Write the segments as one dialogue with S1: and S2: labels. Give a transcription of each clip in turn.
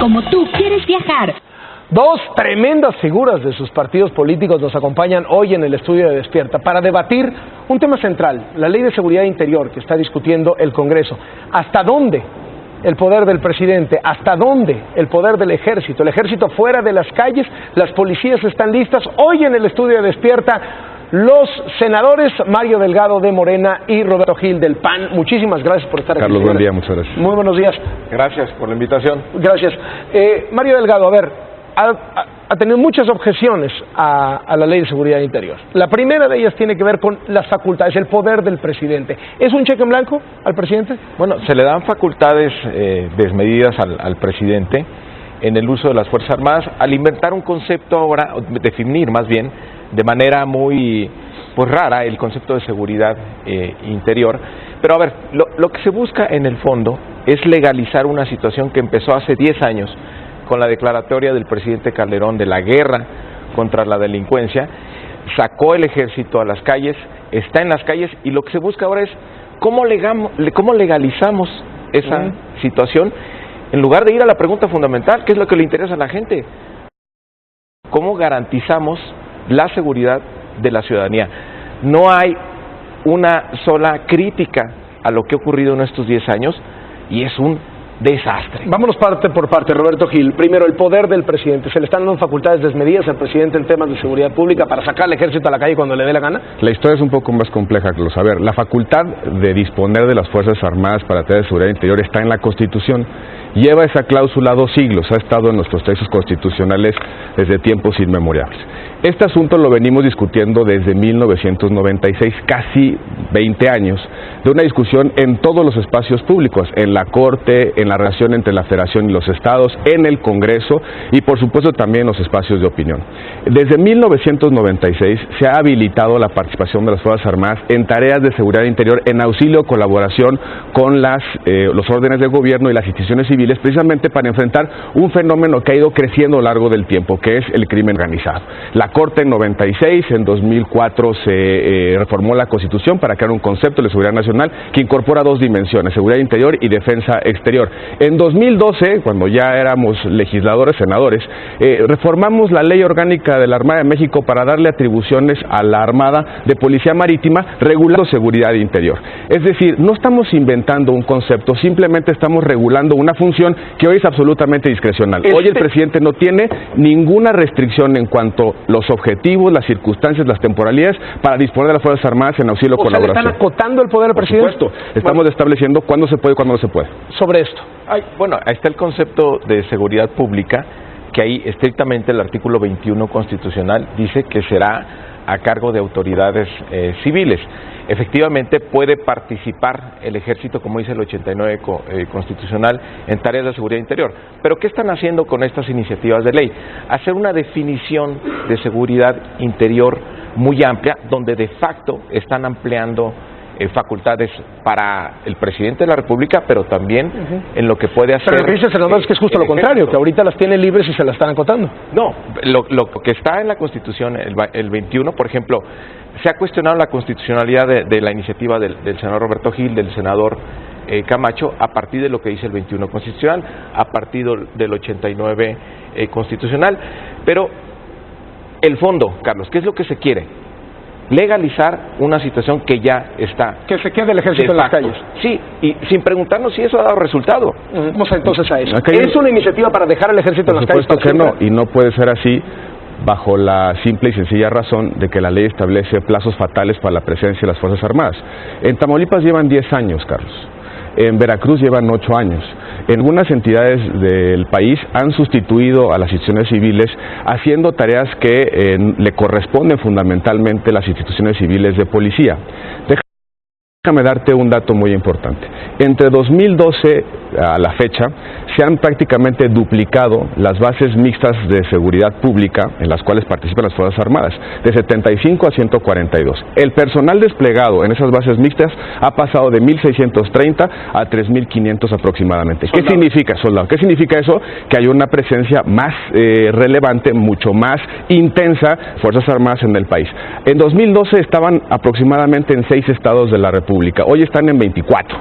S1: Como tú quieres viajar.
S2: Dos tremendas figuras de sus partidos políticos nos acompañan hoy en el estudio de Despierta para debatir un tema central, la Ley de Seguridad Interior que está discutiendo el Congreso. ¿Hasta dónde el poder del presidente? ¿Hasta dónde el poder del ejército? El ejército fuera de las calles, las policías están listas. Hoy en el estudio de Despierta, los senadores Mario Delgado de Morena y Roberto Gil del PAN. Muchísimas gracias por estar aquí.
S3: Carlos, buen día, muchas gracias.
S2: Muy buenos días.
S3: Gracias por la invitación.
S2: Gracias. Mario Delgado, a ver, ha tenido muchas objeciones a la Ley de Seguridad Interior. La primera de ellas tiene que ver con las facultades, el poder del presidente. ¿Es un cheque en blanco al presidente?
S3: Bueno, se le dan facultades desmedidas al presidente en el uso de las Fuerzas Armadas al inventar un concepto ahora, definir más bien, de manera muy rara el concepto de seguridad interior. Pero a ver, lo que se busca en el fondo es legalizar una situación que empezó hace 10 años con la declaratoria del presidente Calderón de la guerra contra la delincuencia. Sacó el ejército a las calles, está en las calles, y lo que se busca ahora es cómo legalizamos esa situación, en lugar de ir a la pregunta fundamental, ¿qué es lo que le interesa a la gente? ¿Cómo garantizamos la seguridad de la ciudadanía? No hay una sola crítica a lo que ha ocurrido en estos 10 años y es un desastre.
S2: Vámonos parte por parte, Roberto Gil. Primero, el poder del presidente. ¿Se le están dando facultades desmedidas al presidente en temas de seguridad pública para sacar al ejército a la calle cuando le dé la gana?
S3: La historia es un poco más compleja, Carlos. A ver, la facultad de disponer de las Fuerzas Armadas para tareas de seguridad interior está en la Constitución. Lleva esa cláusula 2 siglos, ha estado en nuestros textos constitucionales desde tiempos inmemoriales. Este asunto lo venimos discutiendo desde 1996, casi 20 años, de una discusión en todos los espacios públicos, en la Corte, en la relación entre la Federación y los Estados, en el Congreso y por supuesto también en los espacios de opinión. Desde 1996 se ha habilitado la participación de las Fuerzas Armadas en tareas de seguridad interior en auxilio o colaboración con los órdenes de gobierno y las instituciones civiles, precisamente para enfrentar un fenómeno que ha ido creciendo a lo largo del tiempo, que es el crimen organizado. La Corte en 96, en 2004 se reformó la Constitución para crear un concepto de seguridad nacional que incorpora 2 dimensiones, seguridad interior y defensa exterior. En 2012, cuando ya éramos legisladores, senadores, reformamos la Ley Orgánica de la Armada de México para darle atribuciones a la Armada de Policía Marítima regulando seguridad interior. Es decir, no estamos inventando un concepto, simplemente estamos regulando una función que hoy es absolutamente discrecional. Hoy el presidente no tiene ninguna restricción en cuanto a los objetivos, las circunstancias, las temporalidades para disponer de las Fuerzas Armadas en auxilio o colaboración.
S2: ¿Están acotando el poder del presidente?
S3: Por supuesto, estamos estableciendo cuándo se puede y cuándo no se puede.
S2: Sobre esto.
S3: Bueno, ahí está el concepto de seguridad pública, que ahí estrictamente el artículo 21 constitucional dice que será a cargo de autoridades civiles. Efectivamente puede participar el ejército, como dice el 89 constitucional, en tareas de seguridad interior. Pero ¿qué están haciendo con estas iniciativas de ley? Hacer una definición de seguridad interior muy amplia, donde de facto están ampliando facultades para el presidente de la República, pero también en lo que puede hacer.
S2: Pero lo que dice el senador es que es justo lo contrario, que ahorita las tiene libres y se las están acotando.
S3: No, lo que está en la Constitución, el 21, por ejemplo, se ha cuestionado la constitucionalidad de la iniciativa del senador Roberto Gil, del senador Camacho, a partir de lo que dice el 21 constitucional, a partir del 89 constitucional. Pero el fondo, Carlos, ¿qué es lo que se quiere? Legalizar una situación que ya está.
S2: Que se quede el ejército en las calles.
S3: Sí, y sin preguntarnos si eso ha dado resultado.
S2: Vamos entonces a eso. ¿Es una iniciativa para dejar al ejército en las calles?
S3: Por supuesto que no, y no puede ser así bajo la simple y sencilla razón de que la ley establece plazos fatales para la presencia de las Fuerzas Armadas. En Tamaulipas llevan 10 años, Carlos. En Veracruz llevan 8 años. En algunas entidades del país han sustituido a las instituciones civiles haciendo tareas que le corresponden fundamentalmente a las instituciones civiles de policía. Déjame darte un dato muy importante. Entre 2012 a la fecha se han prácticamente duplicado las bases mixtas de seguridad pública en las cuales participan las Fuerzas Armadas, de 75 a 142. El personal desplegado en esas bases mixtas ha pasado de 1.630 a 3.500 aproximadamente. ¿Qué significa, soldado? ¿Qué significa eso? Que hay una presencia más relevante, mucho más intensa, Fuerzas Armadas en el país. En 2012 estaban aproximadamente en 6 estados de la República, hoy están en 24.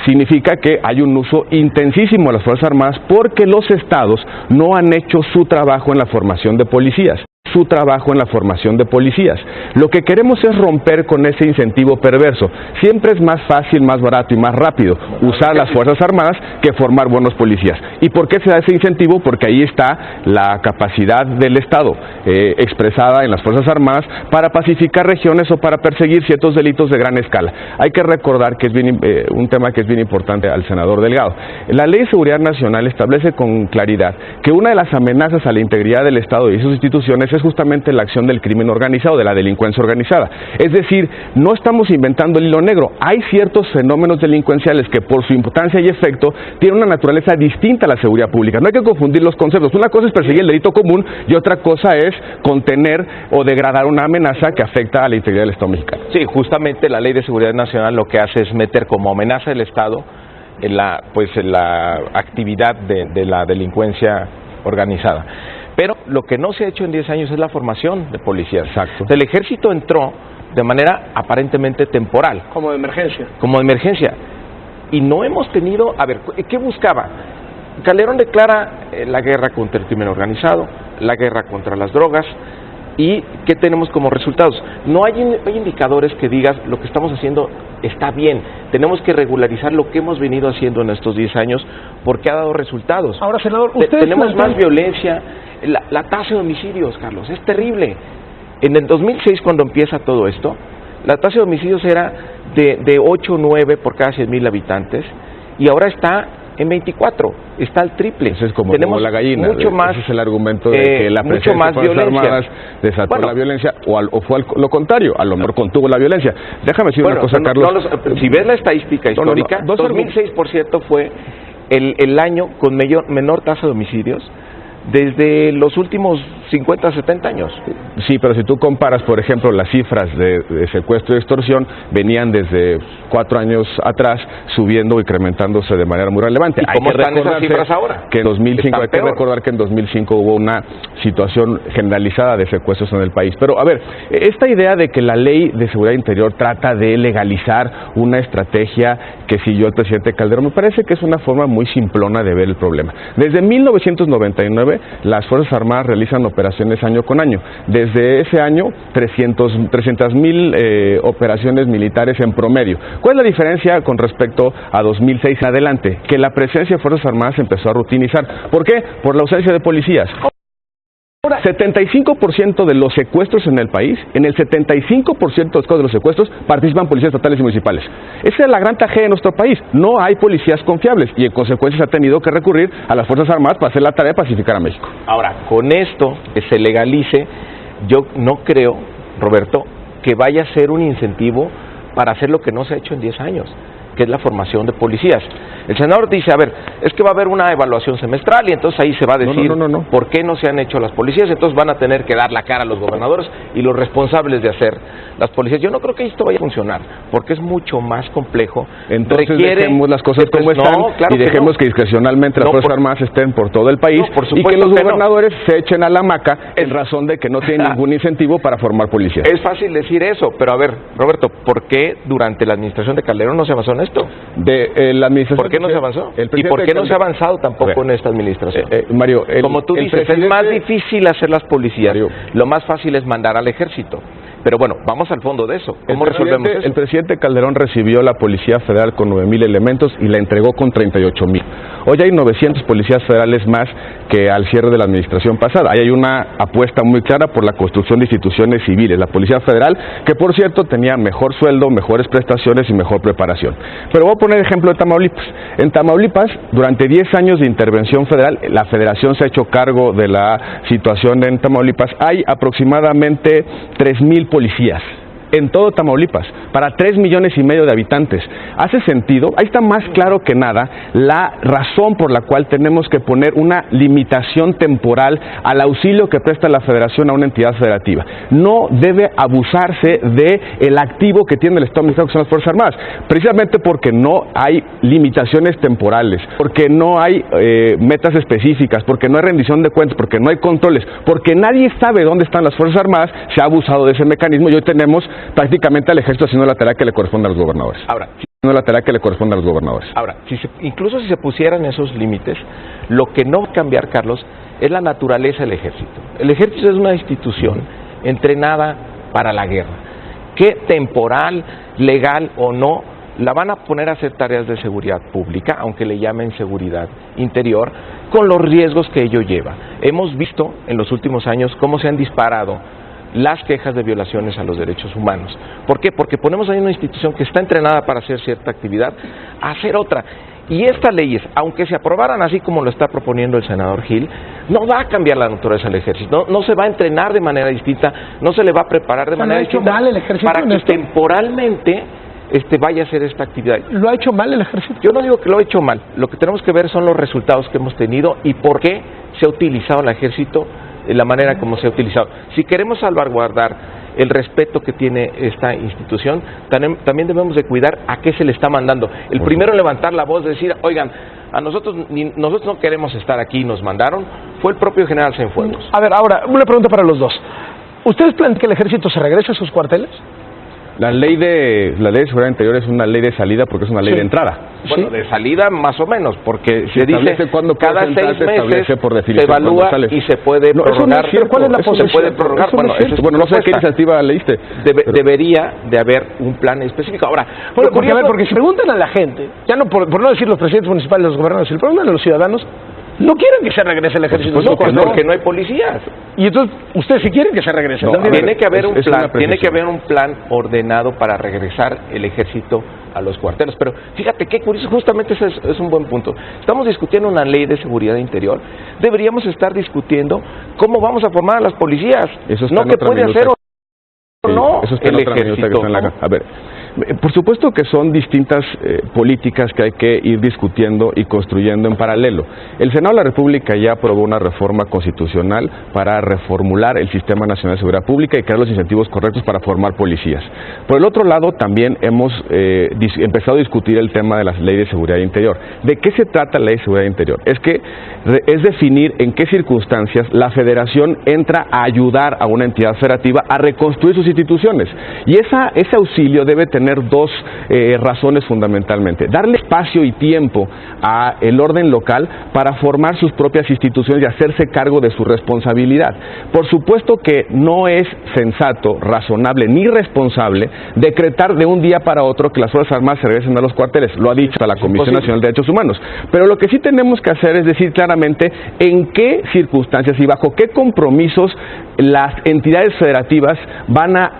S3: Significa que hay un uso intensísimo a las Fuerzas Armadas porque los estados no han hecho su trabajo en la formación de policías. Lo que queremos es romper con ese incentivo perverso. Siempre es más fácil, más barato y más rápido usar las Fuerzas Armadas que formar buenos policías. ¿Y por qué se da ese incentivo? Porque ahí está la capacidad del Estado expresada en las Fuerzas Armadas para pacificar regiones o para perseguir ciertos delitos de gran escala. Hay que recordar que es un tema que es bien importante al senador Delgado. La Ley de Seguridad Nacional establece con claridad que una de las amenazas a la integridad del Estado y sus instituciones es justamente la acción del crimen organizado, de la delincuencia organizada. Es decir, no estamos inventando el hilo negro. Hay ciertos fenómenos delincuenciales que por su importancia y efecto tienen una naturaleza distinta a la seguridad pública. No hay que confundir los conceptos. Una cosa es perseguir el delito común y otra cosa es contener o degradar una amenaza que afecta a la integridad del Estado mexicano.
S1: Sí, justamente la Ley de Seguridad Nacional lo que hace es meter como amenaza del Estado en la actividad de la delincuencia organizada. Pero lo que no se ha hecho en 10 años es la formación de policías.
S3: Exacto.
S1: El ejército entró de manera aparentemente temporal.
S2: Como de emergencia.
S1: Como de emergencia. Y no hemos tenido... A ver, ¿qué buscaba? Calderón declara la guerra contra el crimen organizado, la guerra contra las drogas. ¿Y qué tenemos como resultados? No hay indicadores que digas lo que estamos haciendo está bien. Tenemos que regularizar lo que hemos venido haciendo en estos 10 años porque ha dado resultados.
S2: Ahora, senador,
S1: tenemos más violencia. La tasa de homicidios, Carlos, es terrible. En el 2006, cuando empieza todo esto, la tasa de homicidios era de 8 o 9 por cada 100,000 habitantes y ahora está en 24, está al triple.
S3: Eso es como la gallina.
S1: Mucho más,
S3: ese es el argumento de que la presencia de Fuerzas Armadas desató la violencia o fue lo contrario, a lo mejor contuvo la violencia. Déjame decir una cosa, Carlos.
S1: Si ves la estadística histórica, 2006% fue el año con menor tasa de homicidios desde los últimos 50, 70 años.
S3: Sí, pero si tú comparas, por ejemplo, las cifras de secuestro y extorsión, venían desde 4 años atrás subiendo y incrementándose de manera muy relevante.
S1: ¿Y cómo están esas cifras ahora?
S3: Que en 2005, hay que recordar que en 2005 hubo una situación generalizada de secuestros en el país. Pero, a ver, esta idea de que la Ley de Seguridad Interior trata de legalizar una estrategia que siguió el presidente Calderón, me parece que es una forma muy simplona de ver el problema. Desde 1999, las Fuerzas Armadas realizan operaciones año con año. Desde ese año, 300,000 operaciones militares en promedio. ¿Cuál es la diferencia con respecto a 2006 en adelante? Que la presencia de Fuerzas Armadas se empezó a rutinizar. ¿Por qué? Por la ausencia de policías. Ahora, 75% de los secuestros en el país, en el 75% de los secuestros participan policías estatales y municipales. Esa es la gran tragedia de nuestro país. No hay policías confiables y en consecuencia se ha tenido que recurrir a las Fuerzas Armadas para hacer la tarea de pacificar a México.
S1: Ahora, con esto que se legalice, yo no creo, Roberto, que vaya a ser un incentivo para hacer lo que no se ha hecho en 10 años, que es la formación de policías. El senador dice, a ver, es que va a haber una evaluación semestral y entonces ahí se va a decir por qué no se han hecho las policías, entonces van a tener que dar la cara a los gobernadores y los responsables de hacer las policías. Yo no creo que esto vaya a funcionar, porque es mucho más complejo.
S3: Entonces dejemos las cosas como están y dejemos que discrecionalmente las Fuerzas Armadas estén por todo el país y que los gobernadores se echen a la hamaca en razón de que no tienen ningún incentivo para formar policías.
S1: Es fácil decir eso, pero a ver, Roberto, ¿por qué durante la administración de Calderón no se avanzó en esto?
S3: La administración,
S1: ¿por qué no se avanzó? ¿Y por qué no se ha avanzado tampoco en esta administración?
S3: Mario,
S1: como tú dices, es más difícil hacer las policías. Mario, lo más fácil es mandar al ejército. Pero bueno, vamos al fondo de eso. ¿Cómo resolvemos eso?
S3: El presidente Calderón recibió la Policía Federal con 9,000 elementos y la entregó con 38,000. Hoy hay 900 policías federales más que al cierre de la administración pasada. Ahí hay una apuesta muy clara por la construcción de instituciones civiles. La Policía Federal, que por cierto tenía mejor sueldo, mejores prestaciones y mejor preparación. Pero voy a poner ejemplo de Tamaulipas. En Tamaulipas, durante 10 años de intervención federal, la Federación se ha hecho cargo de la situación en Tamaulipas. Hay aproximadamente 3,000 policías en todo Tamaulipas, para 3,5 millones de habitantes. ¿Hace sentido? Ahí está más claro que nada la razón por la cual tenemos que poner una limitación temporal al auxilio que presta la Federación a una entidad federativa. No debe abusarse de el activo que tiene el Estado mexicano, que son las Fuerzas Armadas, precisamente porque no hay limitaciones temporales, porque no hay metas específicas, porque no hay rendición de cuentas, porque no hay controles, porque nadie sabe dónde están las Fuerzas Armadas. Se ha abusado de ese mecanismo y hoy tenemos prácticamente al ejército haciendo la tarea que le corresponde a los gobernadores.
S1: Ahora,
S3: la tarea que le corresponde a los gobernadores.
S1: Ahora, incluso si se pusieran esos límites, lo que no va a cambiar, Carlos, es la naturaleza del ejército. El ejército es una institución entrenada para la guerra, que temporal, legal o no, la van a poner a hacer tareas de seguridad pública, aunque le llamen seguridad interior, con los riesgos que ello lleva. Hemos visto en los últimos años cómo se han disparado las quejas de violaciones a los derechos humanos. ¿Por qué? Porque ponemos ahí una institución que está entrenada para hacer cierta actividad, a hacer otra. Y estas leyes, aunque se aprobaran así como lo está proponiendo el senador Gil, no va a cambiar la naturaleza del ejército, no se va a entrenar de manera distinta, no se le va a preparar de manera distinta
S2: mal el ejército
S1: para que temporalmente vaya a hacer esta actividad.
S2: ¿Lo ha hecho mal el ejército?
S1: Yo no digo que lo ha hecho mal, lo que tenemos que ver son los resultados que hemos tenido y por qué se ha utilizado el ejército de la manera como se ha utilizado. Si queremos salvaguardar el respeto que tiene esta institución, también debemos de cuidar a qué se le está mandando. El primero en levantar la voz, decir, oigan, a nosotros no queremos estar aquí, nos mandaron, fue el propio general Cienfuegos.
S2: A ver, ahora, una pregunta para los dos. ¿Ustedes plantean que el ejército se regrese a sus cuarteles?
S3: La ley de seguridad interior es una ley de salida porque es una ley de entrada.
S1: Bueno, de salida más o menos, porque se dice
S3: cada
S1: 6 meses
S3: por
S1: se evalúa y se puede prorrogar.
S2: ¿Pero cuál es la posición?
S1: Se puede prorrogar.
S3: Bueno, no sé qué iniciativa leíste.
S1: Debería de haber un plan específico. Ahora,
S2: porque si preguntan a la gente, ya no por no decir los presidentes municipales, los gobernadores, si le preguntan a los ciudadanos, no quieren que se regrese el ejército.
S1: Porque no hay policías.
S2: Y entonces, ustedes sí quieren que se regrese.
S1: Tiene que haber un plan ordenado para regresar el ejército a los cuarteles. Pero fíjate qué curioso, justamente ese es un buen punto. Estamos discutiendo una ley de seguridad interior. Deberíamos estar discutiendo cómo vamos a formar a las policías. No qué puede hacer o no
S3: eso está
S1: el ejército.
S3: A ver, por supuesto que son distintas políticas que hay que ir discutiendo y construyendo en paralelo. El Senado de la República ya aprobó una reforma constitucional para reformular el Sistema Nacional de Seguridad Pública y crear los incentivos correctos para formar policías. Por el otro lado, también hemos empezado a discutir el tema de la Ley de Seguridad Interior. ¿De qué se trata la Ley de Seguridad Interior? Es definir en qué circunstancias la Federación entra a ayudar a una entidad federativa a reconstruir sus instituciones. Y ese auxilio debe tener dos razones fundamentalmente. Darle espacio y tiempo al orden local para formar sus propias instituciones y hacerse cargo de su responsabilidad. Por supuesto que no es sensato, razonable ni responsable decretar de un día para otro que las Fuerzas Armadas se regresen a los cuarteles. Lo ha dicho la Comisión Nacional de Derechos Humanos. Pero lo que sí tenemos que hacer es decir claramente en qué circunstancias y bajo qué compromisos las entidades federativas van a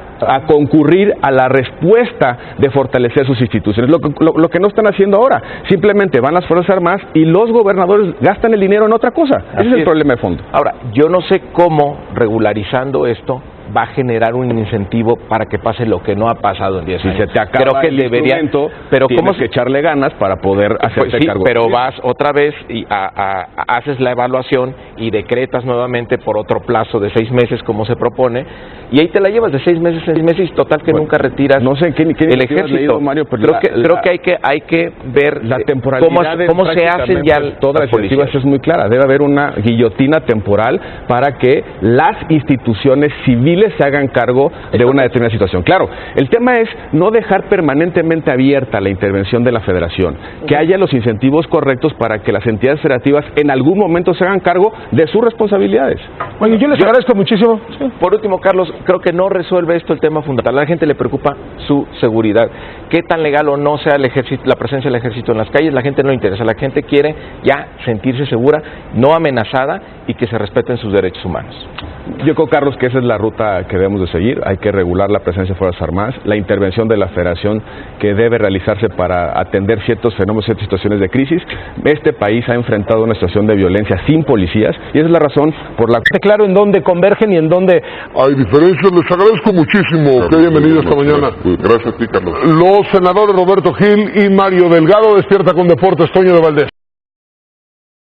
S3: concurrir a la respuesta de fortalecer sus instituciones. Lo que no están haciendo ahora, simplemente van las Fuerzas Armadas y los gobernadores gastan el dinero en otra cosa. Ese es el problema de fondo.
S1: Ahora, yo no sé cómo regularizando esto va a generar un incentivo para que pase lo que no ha pasado en 10 años.
S3: Si se te acaba el instrumento, pero tienes que echarle ganas para poder hacerte cargo.
S1: Pero vas otra vez y haces la evaluación y decretas nuevamente por otro plazo de 6 meses como se propone, y ahí te la llevas de 6 meses en 6 meses y total que nunca retiras
S3: no sé qué
S1: el ejército.
S3: Leído, Mario, pero
S1: creo que hay que ver
S3: la temporalidad
S1: cómo se hacen ya
S3: todas las iniciativas. Es muy clara, debe haber una guillotina temporal para que las instituciones civiles se hagan cargo de una determinada situación. Claro, el tema es no dejar permanentemente abierta la intervención de la Federación, que haya los incentivos correctos para que las entidades federativas en algún momento se hagan cargo de sus responsabilidades.
S2: Oye, yo les agradezco muchísimo.
S1: Por último, Carlos, creo que no resuelve esto el tema fundamental. A la gente le preocupa su seguridad. Qué tan legal o no sea el ejército, la presencia del ejército en las calles, la gente no le interesa. La gente quiere ya sentirse segura, no amenazada y que se respeten sus derechos humanos.
S3: Yo creo, Carlos, que esa es la ruta que debemos de seguir. Hay que regular la presencia de Fuerzas Armadas, la intervención de la Federación que debe realizarse para atender ciertos fenómenos, ciertas situaciones de crisis. Este país ha enfrentado una situación de violencia sin policías y esa es la razón por la que...
S2: Claro en dónde convergen y en dónde...
S4: Hay diferencias. Les agradezco muchísimo que hayan venido esta mañana.
S5: Gracias a ti, Carlos.
S4: Los senadores Roberto Gil y Mario Delgado. Despierta con Deportes, Toño de Valdés.